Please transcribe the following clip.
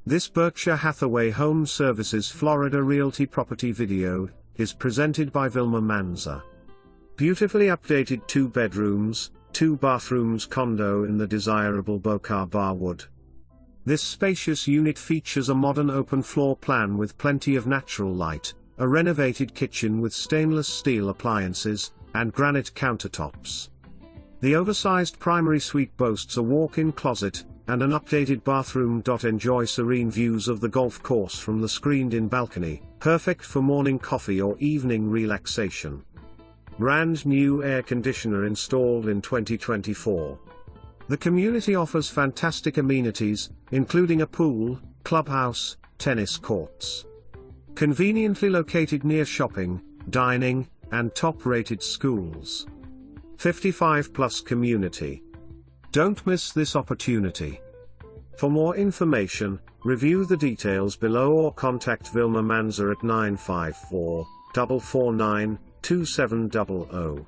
This Berkshire Hathaway HomeServices Florida Realty property video is presented by Vilma Manza. Beautifully updated 2 bedrooms, 2 bathrooms condo in the desirable Boca Barwood. This spacious unit features a modern open floor plan with plenty of natural light, a renovated kitchen with stainless steel appliances, and granite countertops. The oversized primary suite boasts a walk-in closet, and an updated bathroom.Enjoy serene views of the golf course from the screened-in balcony, perfect for morning coffee or evening relaxation. Brand new air conditioner installed in 2024. The community offers fantastic amenities, including a pool, clubhouse, tennis courts. Conveniently located near shopping, dining, and top-rated schools. 55+ community. Don't miss this opportunity. For more information, review the details below or contact Vilma Manza at 954 449 2700.